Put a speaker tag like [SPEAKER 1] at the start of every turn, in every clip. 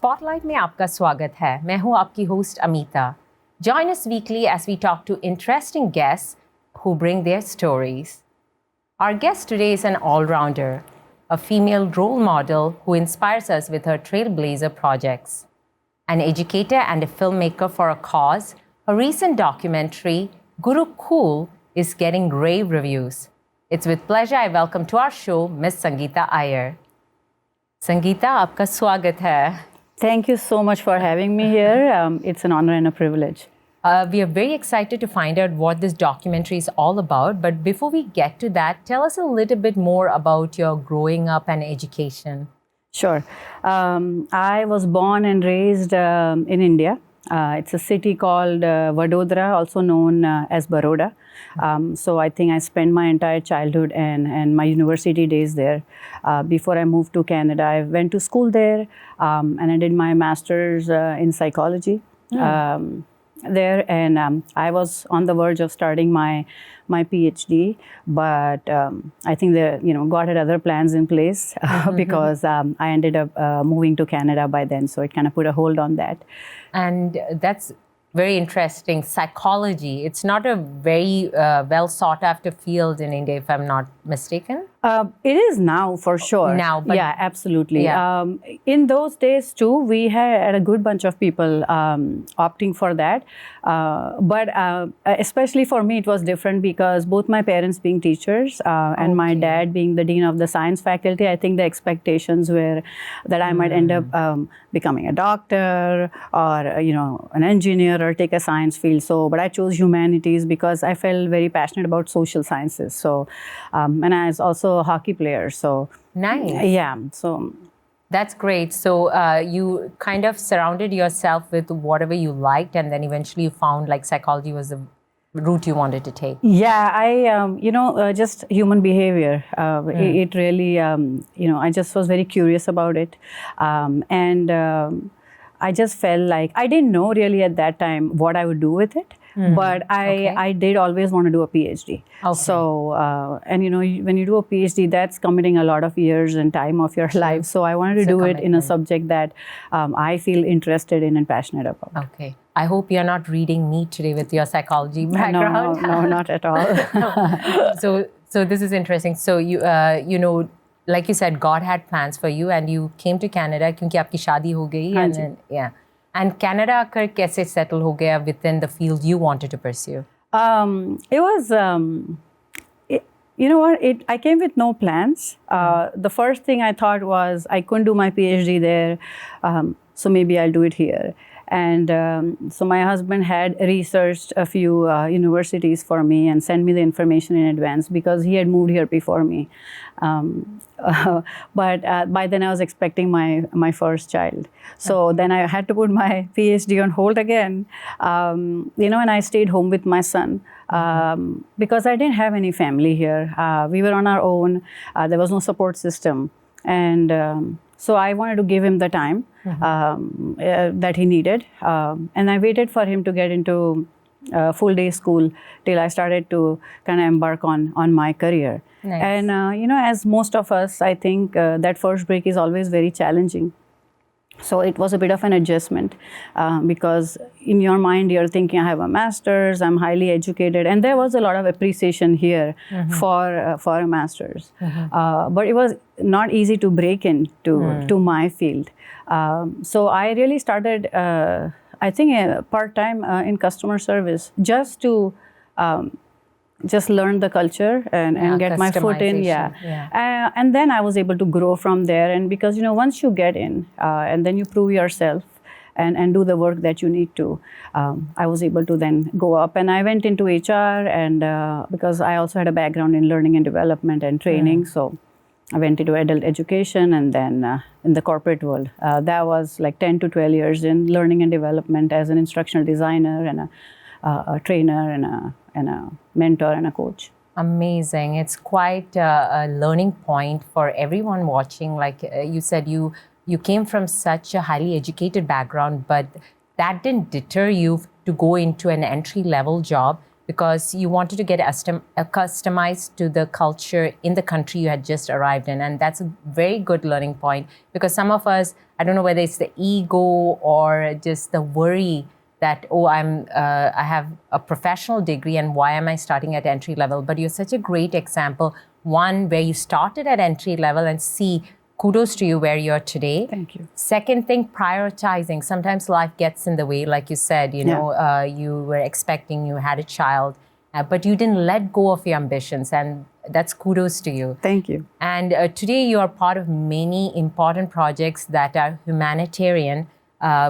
[SPEAKER 1] Spotlight में आपका स्वागत है। मैं हूं आपकी host Amita. Join us weekly as we talk to interesting guests who bring their stories. Our guest today is an all-rounder, a female role model who inspires us with her trailblazer projects. An educator and a filmmaker for a cause, her recent documentary, Guru Cool, is getting rave reviews. It's with pleasure I welcome to our show Miss Sangita Iyer. Sangita, आपका स्वागत है.
[SPEAKER 2] Thank you so much for having me here. It's an honor and a privilege.
[SPEAKER 1] We are very excited to find out what this documentary is all about. But before we get to that, tell us a little bit more about your growing up and education.
[SPEAKER 2] Sure. I was born and raised in India. It's a city called Vadodara, also known as Baroda. So I think I spent my entire childhood and my university days there. Before I moved to Canada, I went to school there and I did my master's in psychology there. And I was on the verge of starting my PhD, but I think God had other plans in place because I ended up moving to Canada by then. So it kind of put a hold on that.
[SPEAKER 1] And that's very interesting. Psychology, it's not a very well sought after field in India, if I'm not mistaken.
[SPEAKER 2] It is now, for sure.
[SPEAKER 1] Now, but
[SPEAKER 2] yeah, absolutely.
[SPEAKER 1] Yeah.
[SPEAKER 2] In those days too, we had a good bunch of people opting for that. But especially for me, it was different because both my parents being teachers and my dad being the dean of the science faculty, I think the expectations were that I might end up becoming a doctor or an engineer or take a science field. So, but I chose humanities because I felt very passionate about social sciences. So, and I was also a hockey player. So
[SPEAKER 1] nice.
[SPEAKER 2] Yeah. So
[SPEAKER 1] that's great. So you kind of surrounded yourself with whatever you liked, and then eventually you found like psychology was the route you wanted to take.
[SPEAKER 2] Yeah, I just human behavior. It really, I just was very curious about it, and I just felt like I didn't know really at that time what I would do with it. But I did always want to do a PhD. Okay. So, and when you do a PhD, that's committing a lot of years and time of your life. So I wanted to do it in a subject that I feel interested in and passionate about.
[SPEAKER 1] Okay. I hope you're not reading me today with your psychology background.
[SPEAKER 2] No, not at all.
[SPEAKER 1] So this is interesting. So you, like you said, God had plans for you and you came to Canada क्योंकि आपकी शादी हो गई. And then, yeah. And Canada आकर कैसे settle हो गया within the field you wanted to pursue?
[SPEAKER 2] It was, I came with no plans. The first thing I thought was I couldn't do my PhD there, so maybe I'll do it here. And so my husband had researched a few universities for me and sent me the information in advance because he had moved here before me. But by then I was expecting my first child. So then I had to put my PhD on hold again, and I stayed home with my son because I didn't have any family here. We were on our own. There was no support system. And so I wanted to give him the time that he needed. And I waited for him to get into full day school till I started to kind of embark on my career.
[SPEAKER 1] Nice.
[SPEAKER 2] And, as most of us, I think that first break is always very challenging. So it was a bit of an adjustment because in your mind, you're thinking, I have a master's, I'm highly educated. And there was a lot of appreciation here for a master's. But it was not easy to break into my field. So I really started, I think, part-time in customer service just to just learn the culture and get my foot in. And then I was able to grow from there. And because, once you get in and then you prove yourself and do the work that you need to, I was able to then go up. And I went into HR and because I also had a background in learning and development and training. So I went into adult education and then in the corporate world. That was like 10 to 12 years in learning and development as an instructional designer and a trainer and a mentor and a coach.
[SPEAKER 1] Amazing. It's quite a learning point for everyone watching. Like you said, you came from such a highly educated background, but that didn't deter you to go into an entry-level job because you wanted to get customized to the culture in the country you had just arrived in. And that's a very good learning point, because some of us, I don't know whether it's the ego or just the worry that, oh, I have a professional degree and why am I starting at entry level? But you're such a great example, one, where you started at entry level, and C, kudos to you where you're today.
[SPEAKER 2] Thank you.
[SPEAKER 1] Second thing, prioritizing. Sometimes life gets in the way, like you said, you were expecting, you had a child, but you didn't let go of your ambitions, and that's kudos to you.
[SPEAKER 2] Thank you.
[SPEAKER 1] And today you are part of many important projects that are humanitarian,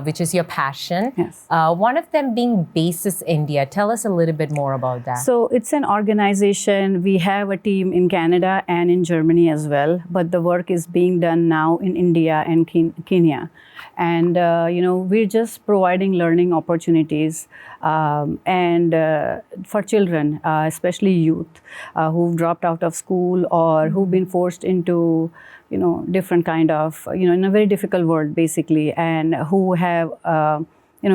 [SPEAKER 1] which is your passion.
[SPEAKER 2] Yes.
[SPEAKER 1] One of them being Basis India. Tell us a little bit more about that.
[SPEAKER 2] So it's an organization. We have a team in Canada and in Germany as well, but the work is being done now in India and Kenya. And, we're just providing learning opportunities and for children, especially youth who've dropped out of school or who've been forced into different kind of, in a very difficult world, basically, and who have,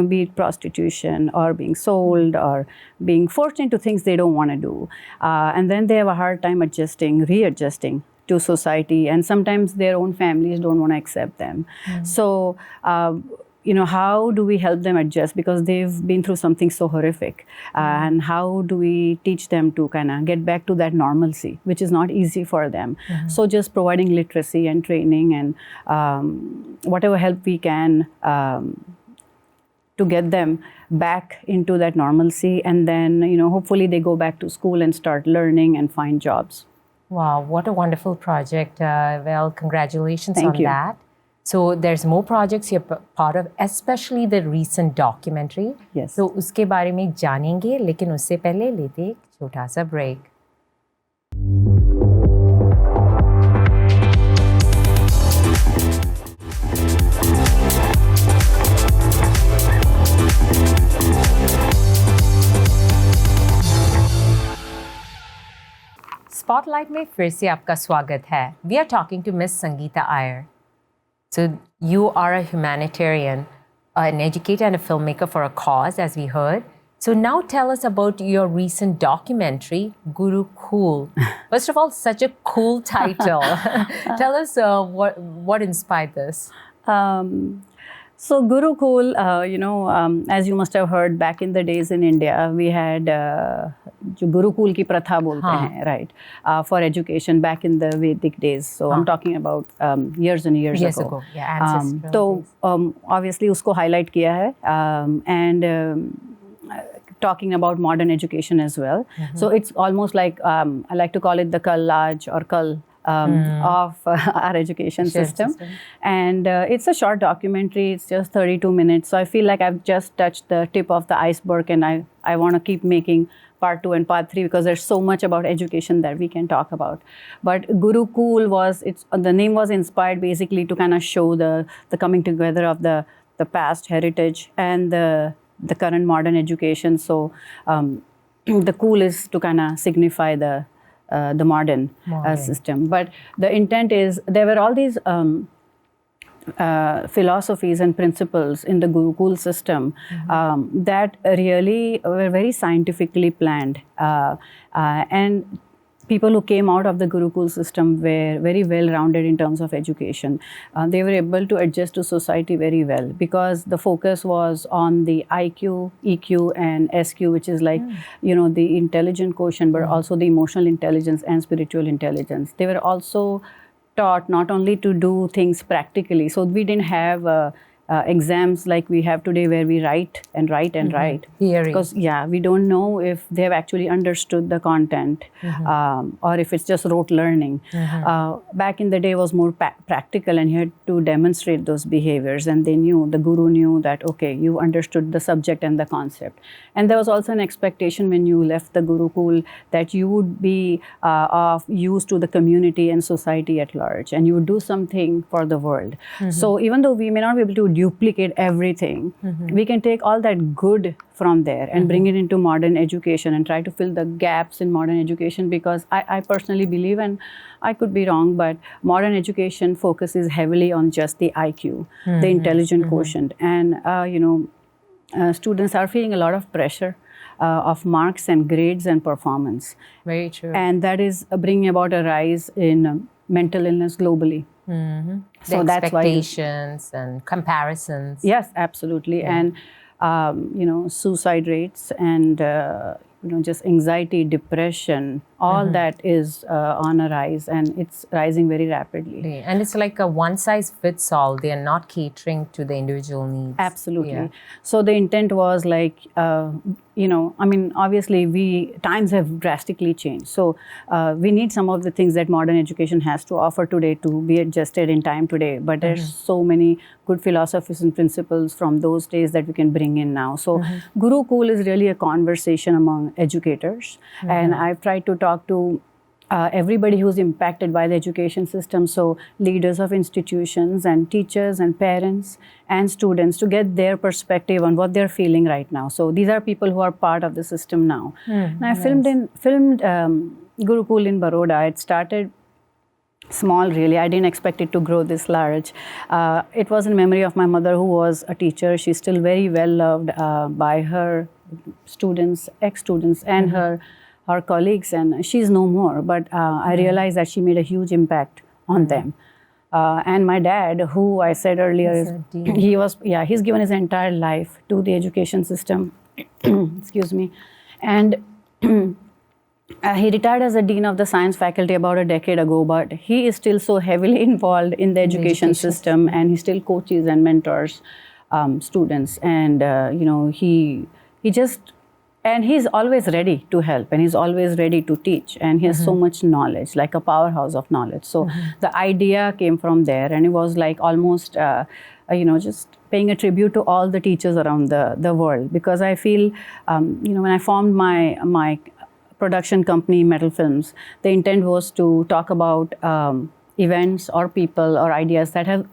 [SPEAKER 2] be it prostitution or being sold or being forced into things they don't want to do. And then they have a hard time readjusting to society, and sometimes their own families don't want to accept them. So, how do we help them adjust, because they've been through something so horrific, and how do we teach them to kind of get back to that normalcy, which is not easy for them. So just providing literacy and training and whatever help we can to get them back into that normalcy, and then hopefully they go back to school and start learning and find jobs.
[SPEAKER 1] Wow, what a wonderful project. Well, congratulations
[SPEAKER 2] Thank
[SPEAKER 1] on
[SPEAKER 2] you.
[SPEAKER 1] that. So there's more projects you're part of, especially the recent documentary.
[SPEAKER 2] Yes.
[SPEAKER 1] So उसके बारे में जानेंगे, लेकिन उससे पहले लेते एक छोटा सा break. Spotlight में फिर से आपका स्वागत है. We are talking to Miss Sangita Iyer. So you are a humanitarian, an educator and a filmmaker for a cause, as we heard. So now tell us about your recent documentary, Guru Cool. First of all, such a cool title. Tell us what inspired this.
[SPEAKER 2] So Guru Cool, as you must have heard, back in the days in India, we had जो गुरुकुल की प्रथा बोलते हैं, right, for education back in the Vedic days. So I'm talking about years and years ago.
[SPEAKER 1] Yeah, ancestral
[SPEAKER 2] तो obviously उसको highlight किया है and talking about modern education as well. So it's almost like I like to call it the Kal Aaj or Kal of our education system. And it's a short documentary. It's just 32 minutes. So I feel like I've just touched the tip of the iceberg, and I want to keep making part 2 and part 3 because there's so much about education that we can talk about. But Guru Cool the name was inspired basically to kind of show the coming together of the past heritage and the current modern education. So the cool is to kind of signify the modern system. But the intent is there were all these philosophies and principles in the Gurukul system that really were very scientifically planned. And people who came out of the Gurukul system were very well-rounded in terms of education. They were able to adjust to society very well because the focus was on the IQ, EQ, and SQ, which is like, the intelligent quotient, but also the emotional intelligence and spiritual intelligence. They were also taught not only to do things practically. So we didn't have exams like we have today where we write and write and write.
[SPEAKER 1] Theory.
[SPEAKER 2] Because, we don't know if they have actually understood the content or if it's just rote learning. Back in the day was more practical, and you had to demonstrate those behaviors, and the guru knew that, okay, you understood the subject and the concept. And there was also an expectation when you left the Gurukul that you would be of use to the community and society at large, and you would do something for the world. So even though we may not be able to duplicate everything, we can take all that good from there and bring it into modern education and try to fill the gaps in modern education, because I personally believe, and I could be wrong, but modern education focuses heavily on just the IQ, the intelligent quotient. And, students are feeling a lot of pressure of marks and grades and performance.
[SPEAKER 1] Very true.
[SPEAKER 2] And that is bringing about a rise in mental illness globally.
[SPEAKER 1] Mm-hmm.
[SPEAKER 2] So
[SPEAKER 1] the
[SPEAKER 2] that's why
[SPEAKER 1] expectations and comparisons.
[SPEAKER 2] Yes, absolutely.
[SPEAKER 1] Yeah.
[SPEAKER 2] And suicide rates and just anxiety, depression, all that is on a rise, and it's rising very rapidly.
[SPEAKER 1] And it's like a one size fits all. They are not catering to the individual needs.
[SPEAKER 2] Absolutely.
[SPEAKER 1] Yeah.
[SPEAKER 2] So the intent was like, obviously times have drastically changed. So we need some of the things that modern education has to offer today to be adjusted in time today. But there's so many good philosophies and principles from those days that we can bring in now. So Gurukul is really a conversation among educators. And I've tried to talk to everybody who's impacted by the education system, so leaders of institutions and teachers and parents and students, to get their perspective on what they're feeling right now. So these are people who are part of the system now. And I filmed Gurukul in Baroda. It started small, really. I didn't expect it to grow this large. It was in memory of my mother, who was a teacher. She's still very well loved by her students, ex-students, and her colleagues, and she's no more. But I realized that she made a huge impact on them. And my dad, who I said earlier, he's given his entire life to the education system. Excuse me. And he retired as a dean of the science faculty about a decade ago, but he is still so heavily involved in the education system, and he still coaches and mentors students. And and he's always ready to help, and he's always ready to teach, and he has so much knowledge, like a powerhouse of knowledge. So the idea came from there, and it was like almost just paying a tribute to all the teachers around the world, because I feel when I formed my production company, Metal Films, the intent was to talk about events or people or ideas that have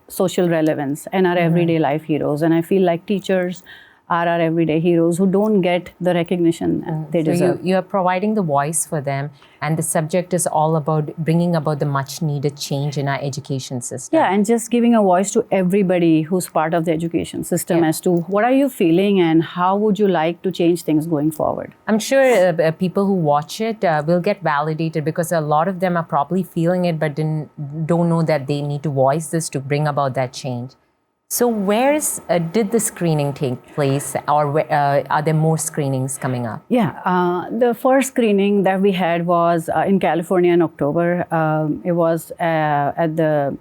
[SPEAKER 2] social relevance and are everyday life heroes. And I feel like teachers are our everyday heroes who don't get the recognition they deserve.
[SPEAKER 1] So you are providing the voice for them, and the subject is all about bringing about the much needed change in our education system.
[SPEAKER 2] Yeah, and just giving a voice to everybody who's part of the education system as to what are you feeling and how would you like to change things going forward.
[SPEAKER 1] I'm sure people who watch it will get validated, because a lot of them are probably feeling it but don't know that they need to voice this to bring about that change. So where did the screening take place, or are there more screenings coming up?
[SPEAKER 2] Yeah, the first screening that we had was in California in October. It was at the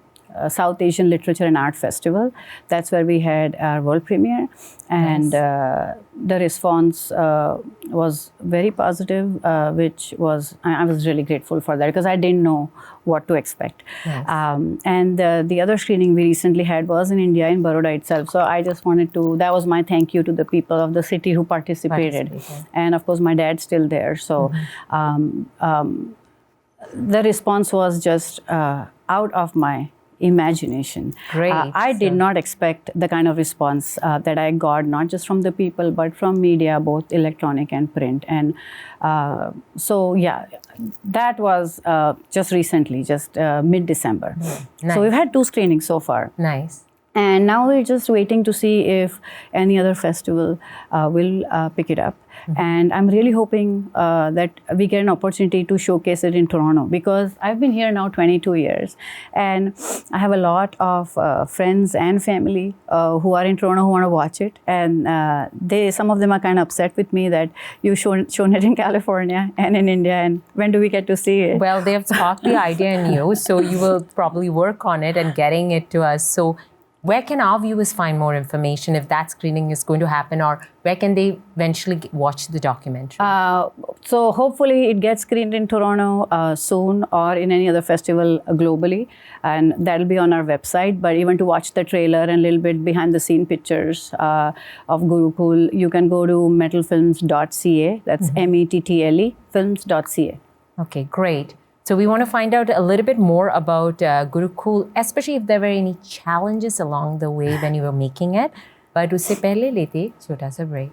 [SPEAKER 2] South Asian Literature and Art Festival. That's where we had our world premiere. And the response was very positive, which was, I was really grateful for that, because I didn't know what to expect.
[SPEAKER 1] Yes.
[SPEAKER 2] And the other screening we recently had was in India, in Baroda itself. So I just wanted to, that was my thank you to the people of the city who participated. And of course, my dad's still there. So the response was just out of my imagination.
[SPEAKER 1] Great.
[SPEAKER 2] I did not expect the kind of response that I got, not just from the people, but from media, both electronic and print. And so, yeah, that was just recently, just mid-December.
[SPEAKER 1] Nice.
[SPEAKER 2] So we've had 2 screenings so far.
[SPEAKER 1] Nice.
[SPEAKER 2] And now we're just waiting to see if any other festival will pick it up. And I'm really hoping that we get an opportunity to showcase it in Toronto, because I've been here now 22 years. And I have a lot of friends and family who are in Toronto who want to watch it. And some of them are kind of upset with me that you've shown it in California and in India, and when do we get to see it?
[SPEAKER 1] Well, they have sparked the idea in you, so you will probably work on it and getting it to us. So where can our viewers find more information if that screening is going to happen, or where can they eventually watch the documentary?
[SPEAKER 2] So hopefully it gets screened in Toronto soon, or in any other festival globally, and that'll be on our website. But even to watch the trailer and a little bit behind the scene pictures of Gurukul, you can go to metalfilms.ca. That's METTLE films.ca.
[SPEAKER 1] Okay, great. So we want to find out a little bit more about Gurukul, especially if there were any challenges along the way when you were making it. But उससे पहले लेते एक छोटा सा break.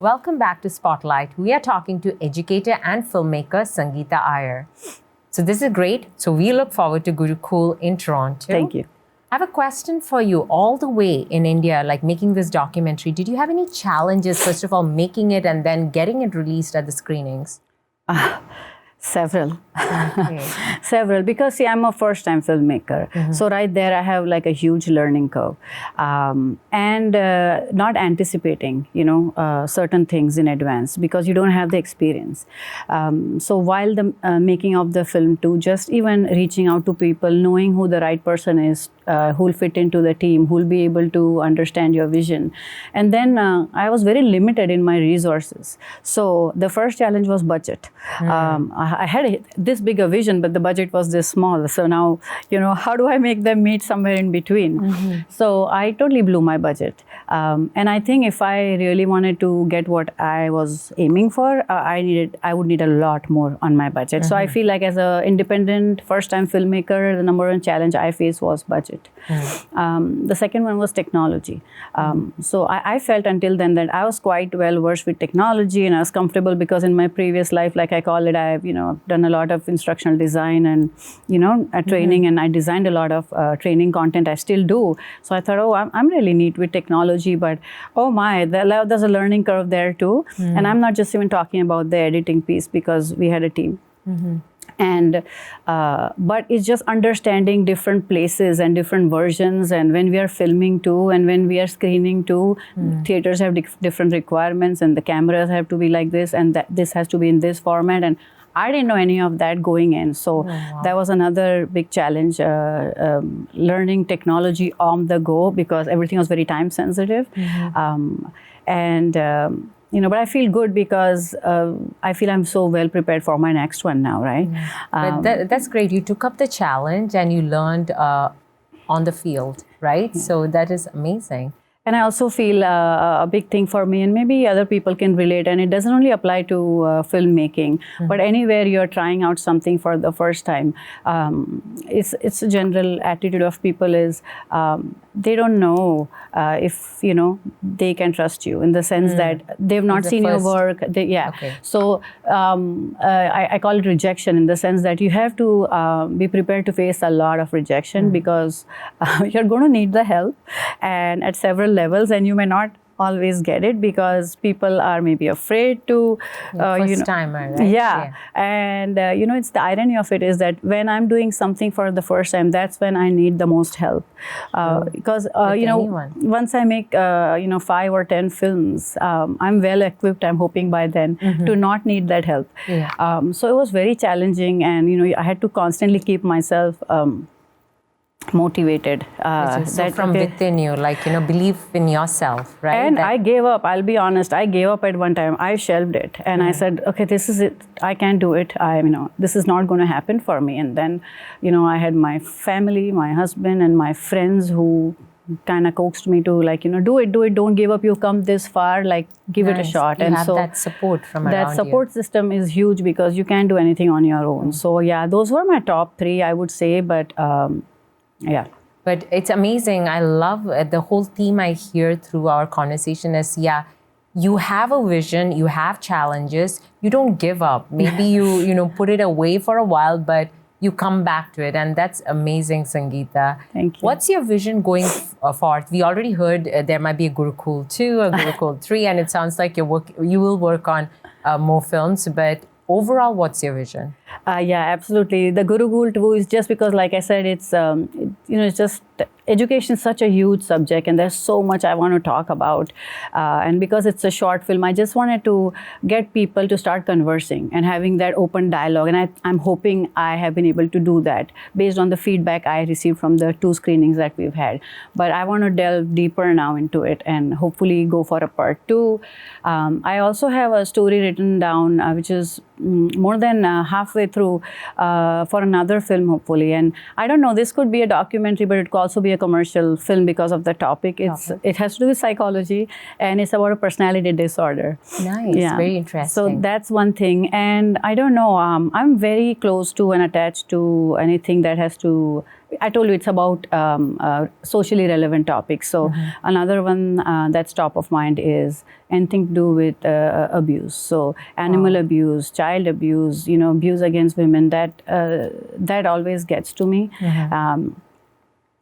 [SPEAKER 1] Welcome back to Spotlight. We are talking to educator and filmmaker Sangita Iyer. So this is great. So we look forward to Gurukul in Toronto.
[SPEAKER 2] Thank you.
[SPEAKER 1] I have a question for you. All the way in India, like making this documentary, did you have any challenges, first of all, making it and then getting it released at the screenings?
[SPEAKER 2] Several.
[SPEAKER 1] Okay.
[SPEAKER 2] Several, because see, I'm a first-time filmmaker. So right there, I have like a huge learning curve, and not anticipating, certain things in advance because you don't have the experience. So while the making of the film too, just even reaching out to people, knowing who the right person is, who will fit into the team, who will be able to understand your vision. And then I was very limited in my resources. So the first challenge was budget. I had this big a vision, but the budget was this small. So now, how do I make them meet somewhere in between? So I totally blew my budget. And I think if I really wanted to get what I was aiming for, I would need a lot more on my budget. So I feel like as an independent first-time filmmaker, the number one challenge I faced was budget. The second one was technology. So I felt until then that I was quite well versed with technology and I was comfortable because in my previous life, like I call it, I've done a lot of instructional design and training, and I designed a lot of training content. I still do. So I thought, oh, I'm really neat with technology, but oh my, there's a learning curve there too. And I'm not just even talking about the editing piece because we had a team. And but it's just understanding different places and different versions, and when we are filming too and when we are screening too, theaters have different requirements and the cameras have to be like this and this has to be in this format, and I didn't know any of that going in. So that was another big challenge, learning technology on the go because everything was very time sensitive. But I feel good because I feel I'm so well prepared for my next one now, right?
[SPEAKER 1] But that's great. You took up the challenge and you learned on the field, right? So that is amazing.
[SPEAKER 2] And I also feel a big thing for me, and maybe other people can relate, and it doesn't only apply to filmmaking, but anywhere you're trying out something for the first time, it's a general attitude of people is they don't know if they can trust you in the sense that they've not seen your work. So I call it rejection in the sense that you have to be prepared to face a lot of rejection because you're going to need the help and at several levels, and you may not always get it because people are maybe afraid to
[SPEAKER 1] first timer, right?
[SPEAKER 2] And it's the irony of it is that when I'm doing something for the first time, that's when I need the most help because once I make 5 or 10 films, I'm well equipped, I'm hoping by then, to not need that help. So it was very challenging, and I had to constantly keep myself motivated.
[SPEAKER 1] So from within you, believe in yourself, right?
[SPEAKER 2] And I gave up. I'll be honest. I gave up at one time. I shelved it, and I said, "Okay, this is it. I can't do it. This is not going to happen for me." And then, I had my family, my husband, and my friends who kind of coaxed me to do it. Don't give up. You've come this far. Give it a shot.
[SPEAKER 1] You have that support from around you.
[SPEAKER 2] That support system is huge because you can't do anything on your own. So those were my top 3, I would say. But
[SPEAKER 1] But it's amazing. I love the whole theme I hear through our conversation is, you have a vision, you have challenges, you don't give up. Maybe you put it away for a while, but you come back to it. And that's amazing, Sangita.
[SPEAKER 2] Thank you.
[SPEAKER 1] What's your vision going forth? We already heard there might be a Gurukul 2, a Gurukul 3, and it sounds like you will work on more films. But overall, what's your vision?
[SPEAKER 2] Absolutely. The Gurukul 2 is just because, like I said, it's it's just education is such a huge subject, and there's so much I want to talk about. And because it's a short film, I just wanted to get people to start conversing and having that open dialogue. And I'm hoping I have been able to do that based on the feedback I received from the 2 screenings that we've had. But I want to delve deeper now into it and hopefully go for a part 2. I also have a story written down, which is more than halfway through for another film, hopefully. And I don't know, this could be a documentary, but it could also be a commercial film because of the topic. It has to do with psychology, and it's about a personality disorder.
[SPEAKER 1] Nice, very interesting.
[SPEAKER 2] So that's one thing. And I don't know, I'm very close to and attached to anything that has to I told you it's about socially relevant topics. So another one that's top of mind is anything to do with abuse. So animal abuse, child abuse, abuse against women. That always gets to me.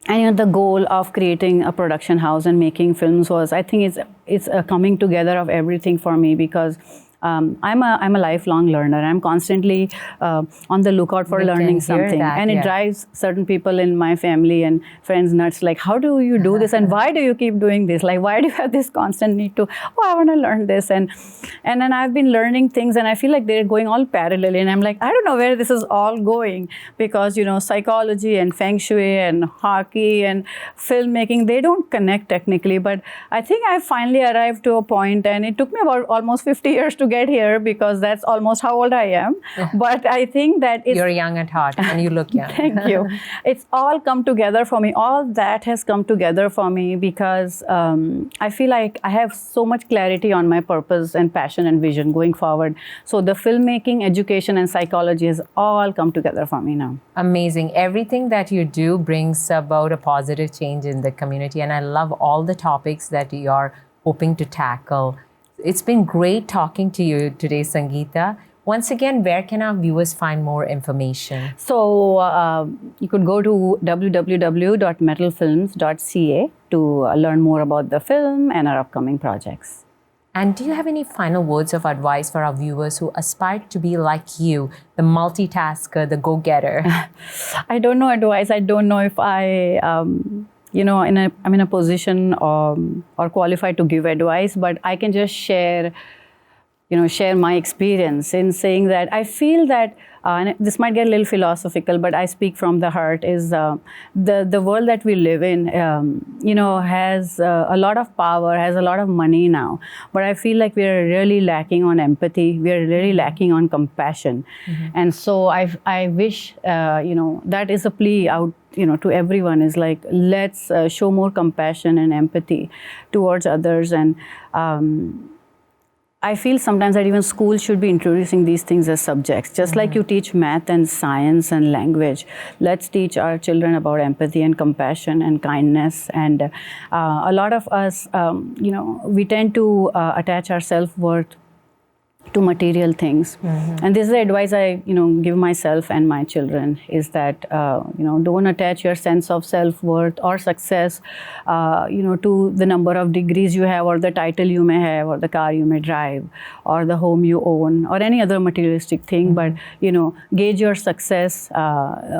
[SPEAKER 2] And the goal of creating a production house and making films was, I think, it's a coming together of everything for me, because I'm a lifelong learner. I'm constantly on the lookout for learning something, and it drives certain people in my family and friends nuts. Like, how do you do this, and why do you keep doing this? Like, why do you have this constant need to? Oh, I want to learn this, and then I've been learning things, and I feel like they're going all parallel. And I'm like, I don't know where this is all going, because psychology and feng shui and hockey and filmmaking, they don't connect technically. But I think I finally arrived to a point, and it took me about almost 50 years to get here, because that's almost how old I am. But I think that
[SPEAKER 1] you're young at heart, and you look young.
[SPEAKER 2] Thank you. It's all come together for me. All that has come together for me, because I feel like I have so much clarity on my purpose and passion and vision going forward. So the filmmaking, education, and psychology has all come together for me now.
[SPEAKER 1] Amazing. Everything that you do brings about a positive change in the community, and I love all the topics that you are hoping to tackle. It's been great talking to you today, Sangita. Once again, where can our viewers find more information?
[SPEAKER 2] So you could go to www.metalfilms.ca to learn more about the film and our upcoming projects.
[SPEAKER 1] And do you have any final words of advice for our viewers who aspire to be like you, the multitasker, the go-getter?
[SPEAKER 2] I don't know advice. I don't know if I'm in a position or qualified to give advice, but I can just share my experience in saying that I feel that, and this might get a little philosophical, but I speak from the heart, is the world that we live in, has a lot of power, has a lot of money now, but I feel like we are really lacking on empathy. We are really lacking on compassion. And so I wish, that is a plea out, to everyone, is like, let's show more compassion and empathy towards others. And I feel sometimes that even schools should be introducing these things as subjects. Just like you teach math and science and language, let's teach our children about empathy and compassion and kindness. And a lot of us, we tend to attach our self-worth to material things. And this is the advice I give myself and my children, is that don't attach your sense of self-worth or success to the number of degrees you have, or the title you may have, or the car you may drive, or the home you own, or any other materialistic thing. But gauge your success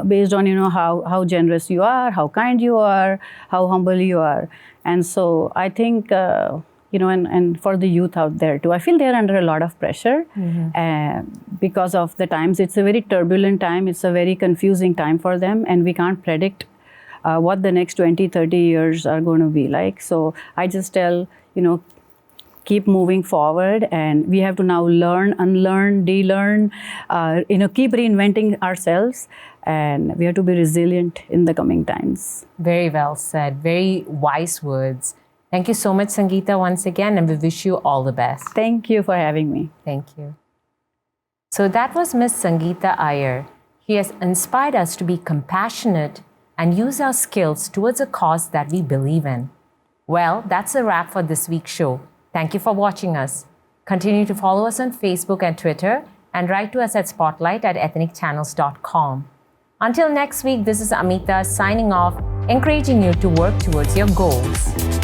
[SPEAKER 2] based on how generous you are, how kind you are, how humble you are. And so I think and for the youth out there too, I feel they're under a lot of pressure because of the times. It's a very turbulent time. It's a very confusing time for them, and we can't predict what the next 20, 30 years are going to be like. So I just tell, keep moving forward, and we have to now learn, unlearn, de-learn, keep reinventing ourselves, and we have to be resilient in the coming times.
[SPEAKER 1] Very well said. Very wise words. Thank you so much, Sangita, once again, and we wish you all the best.
[SPEAKER 2] Thank you for having me.
[SPEAKER 1] Thank you. So that was Miss Sangita Iyer. She has inspired us to be compassionate and use our skills towards a cause that we believe in. Well, that's a wrap for this week's show. Thank you for watching us. Continue to follow us on Facebook and Twitter, and write to us at spotlight@ethnicchannels.com. Until next week, this is Amitha signing off, encouraging you to work towards your goals.